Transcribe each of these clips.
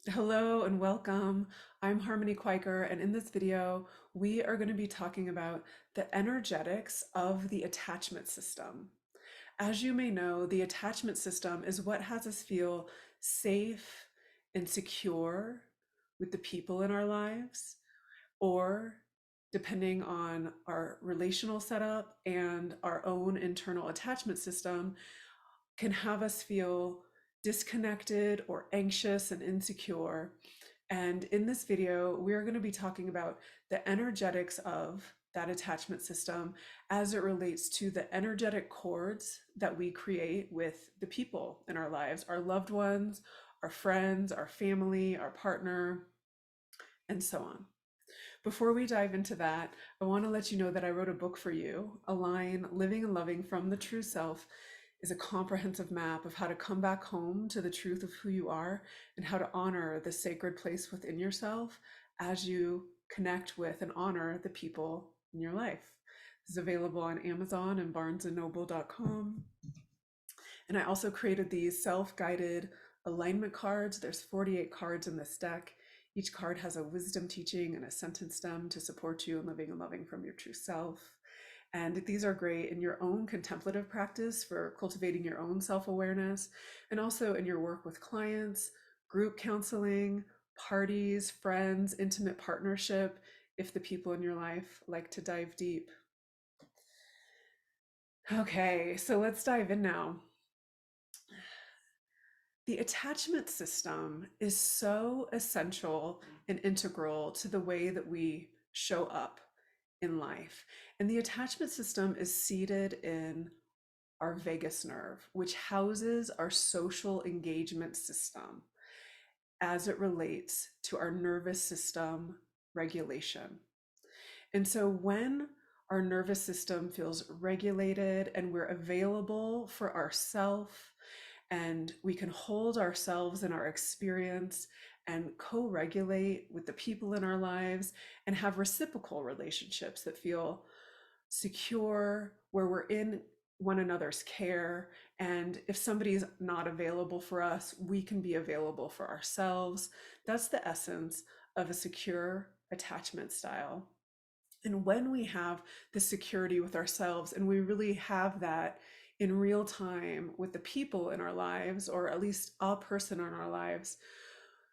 Hello and welcome. I'm Harmony Quaker, and in this video, we are going to be talking about the energetics of the attachment system. As you may know, the attachment system is what has us feel safe and secure with the people in our lives, or depending on our relational setup and our own internal attachment system, can have us feel disconnected or anxious and insecure. And in this video, we're going to be talking about the energetics of that attachment system as it relates to the energetic cords that we create with the people in our lives, our loved ones, our friends, our family, our partner, and so on. Before we dive into that, I want to let you know that I wrote a book for you, Align Living and Loving from the True Self is a comprehensive map of how to come back home to the truth of who you are and how to honor the sacred place within yourself as you connect with and honor the people in your life. This is available on Amazon and barnesandnoble.com. And I also created these self-guided alignment cards. There's 48 cards in this deck. Each card has a wisdom teaching and a sentence stem to support you in living and loving from your true self. And these are great in your own contemplative practice for cultivating your own self-awareness, and also in your work with clients, group counseling, parties, friends, intimate partnership, if the people in your life like to dive deep. Okay, so let's dive in now. The attachment system is so essential and integral to the way that we show up in life. And the attachment system is seated in our vagus nerve, which houses our social engagement system as it relates to our nervous system regulation. And so when our nervous system feels regulated and we're available for ourself and we can hold ourselves in our experience and co-regulate with the people in our lives and have reciprocal relationships that feel secure, where we're in one another's care. And if somebody's not available for us, we can be available for ourselves. That's the essence of a secure attachment style. And when we have the security with ourselves and we really have that in real time with the people in our lives, or at least a person in our lives,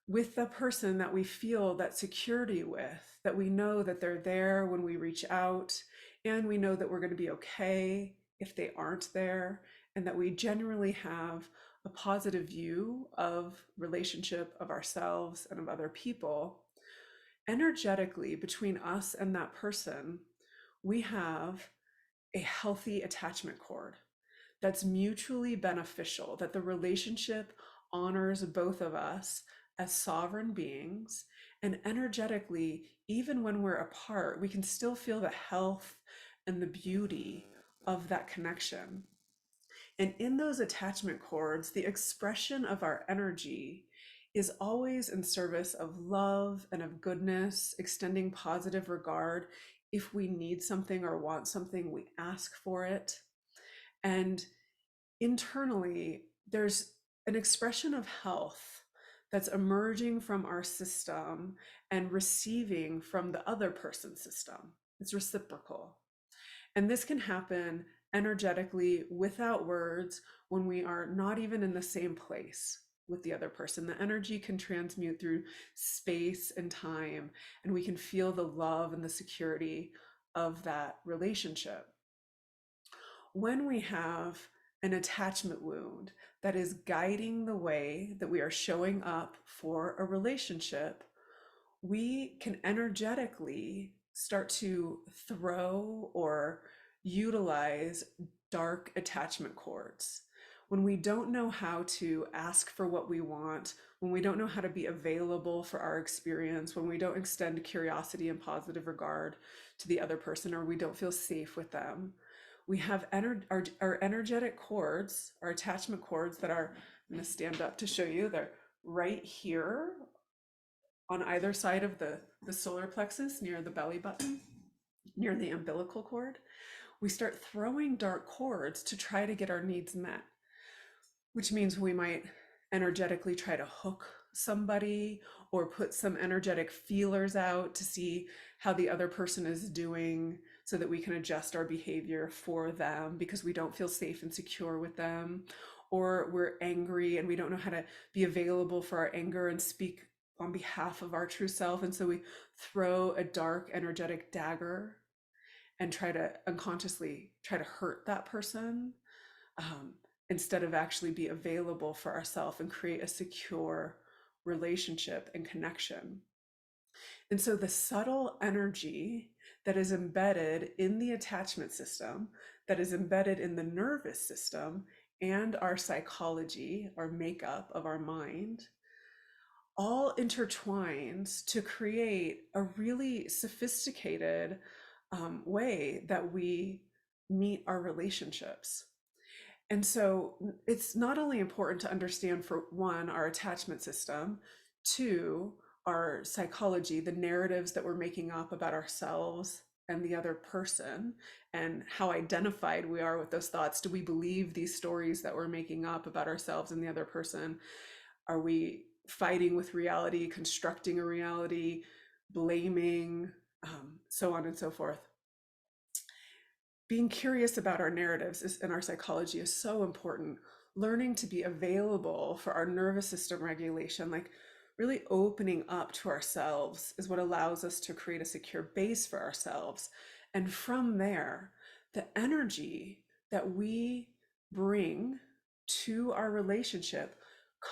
with the person that we feel that security with, that we know that they're there when we reach out, and we know that we're going to be okay if they aren't there, and that we generally have a positive view of relationship, of ourselves, and of other people. Energetically, between us and that person, we have a healthy attachment cord that's mutually beneficial, that the relationship honors both of us as sovereign beings. And energetically, even when we're apart, we can still feel the health and the beauty of that connection. And in those attachment cords, the expression of our energy is always in service of love and of goodness, extending positive regard. If we need something or want something, we ask for it. And internally, there's an expression of health that's emerging from our system and receiving from the other person's system. It's reciprocal. And this can happen energetically without words when we are not even in the same place with the other person. The energy can transmute through space and time, and we can feel the love and the security of that relationship. When we have an attachment wound that is guiding the way that we are showing up for a relationship, we can energetically start to throw or utilize dark attachment cords. When we don't know how to ask for what we want, when we don't know how to be available for our experience, when we don't extend curiosity and positive regard to the other person, or we don't feel safe with them, we have our energetic cords, our attachment cords that are, I'm going to stand up to show you, they're right here on either side of the solar plexus near the belly button, near the umbilical cord. We start throwing dark cords to try to get our needs met, which means we might energetically try to hook somebody or put some energetic feelers out to see how the other person is doing so that we can adjust our behavior for them because we don't feel safe and secure with them, or we're angry and we don't know how to be available for our anger and speak on behalf of our true self, and so we throw a dark energetic dagger and try to unconsciously try to hurt that person, um, instead of actually be available for ourselves and create a secure relationship and connection. And so the subtle energy that is embedded in the attachment system, that is embedded in the nervous system and our psychology, our makeup of our mind, all intertwines to create a really sophisticated way that we meet our relationships. And so it's not only important to understand, for one, our attachment system, two, our psychology, the narratives that we're making up about ourselves and the other person, and how identified we are with those thoughts. Do we believe these stories that we're making up about ourselves and the other person? Are we fighting with reality, constructing a reality, blaming, so on and so forth? Being curious about our narratives and our psychology is so important. Learning to be available for our nervous system regulation, like really opening up to ourselves, is what allows us to create a secure base for ourselves. And from there, the energy that we bring to our relationship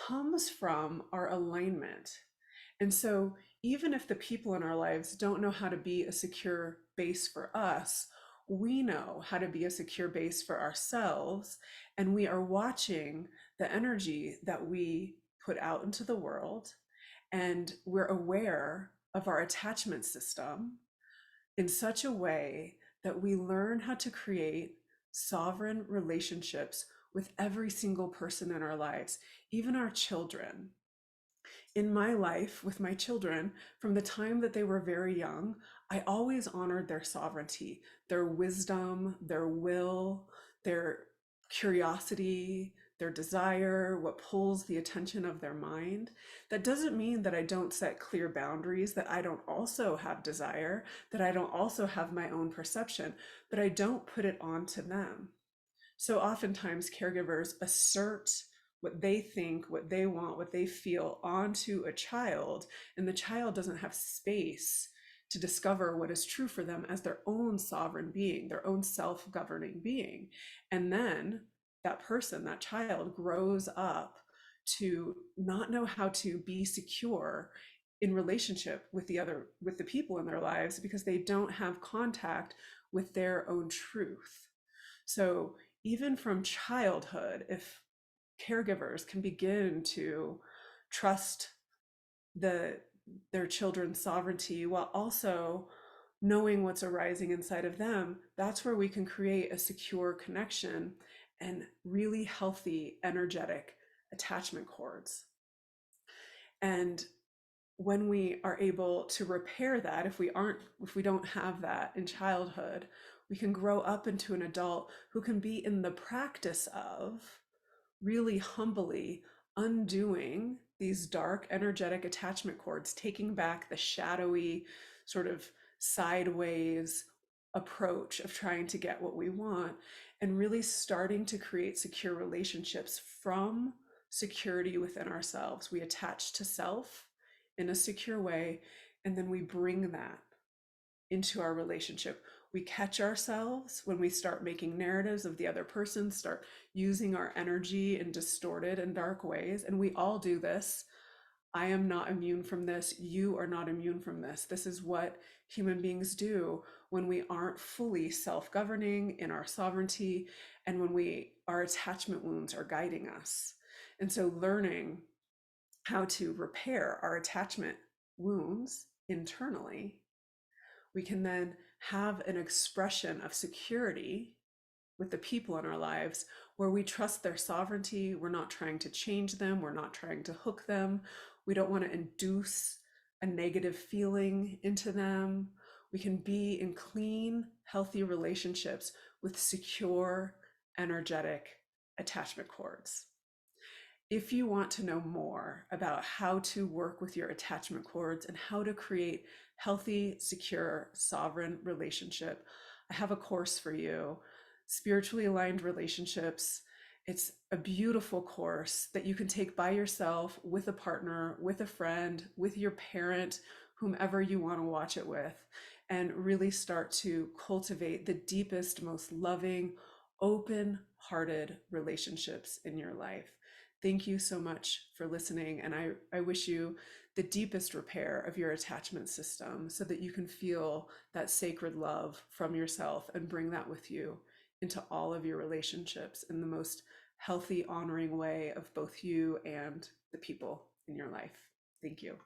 comes from our alignment. And so, even if the people in our lives don't know how to be a secure base for us, we know how to be a secure base for ourselves. And we are watching the energy that we put out into the world. And we're aware of our attachment system in such a way that we learn how to create sovereign relationships with every single person in our lives, even our children. In my life with my children, from the time that they were very young, I always honored their sovereignty, their wisdom, their will, their curiosity, their desire, what pulls the attention of their mind. That doesn't mean that I don't set clear boundaries, that I don't also have desire, that I don't also have my own perception, but I don't put it onto them. So oftentimes caregivers assert what they think, what they want, what they feel onto a child, and the child doesn't have space to discover what is true for them as their own sovereign being, their own self-governing being. And then that person, that child, grows up to not know how to be secure in relationship with the people in their lives because they don't have contact with their own truth. So even from childhood, if caregivers can begin to trust the their children's sovereignty while also knowing what's arising inside of them, that's where we can create a secure connection and really healthy energetic attachment cords. And when we are able to repair that, if we don't have that in childhood, we can grow up into an adult who can be in the practice of really humbly undoing these dark energetic attachment cords, taking back the shadowy sort of sideways approach of trying to get what we want, and really starting to create secure relationships from security within ourselves. We attach to self in a secure way, and then we bring that into our relationship. We catch ourselves when we start making narratives of the other person, start using our energy in distorted and dark ways. And we all do this. I am not immune from this. You are not immune from this. This is what human beings do when we aren't fully self-governing in our sovereignty, and when our attachment wounds are guiding us. And so learning how to repair our attachment wounds internally, we can then have an expression of security with the people in our lives where we trust their sovereignty. We're not trying to change them. We're not trying to hook them. We don't want to induce a negative feeling into them. We can be in clean, healthy relationships with secure, energetic attachment cords. If you want to know more about how to work with your attachment cords and how to create healthy, secure, sovereign relationship, I have a course for you, Spiritually Aligned Relationships. It's a beautiful course that you can take by yourself, with a partner, with a friend, with your parent, whomever you want to watch it with, and really start to cultivate the deepest, most loving, open hearted relationships in your life. Thank you so much for listening. And I wish you the deepest repair of your attachment system so that you can feel that sacred love from yourself and bring that with you into all of your relationships in the most healthy, honoring way of both you and the people in your life. Thank you.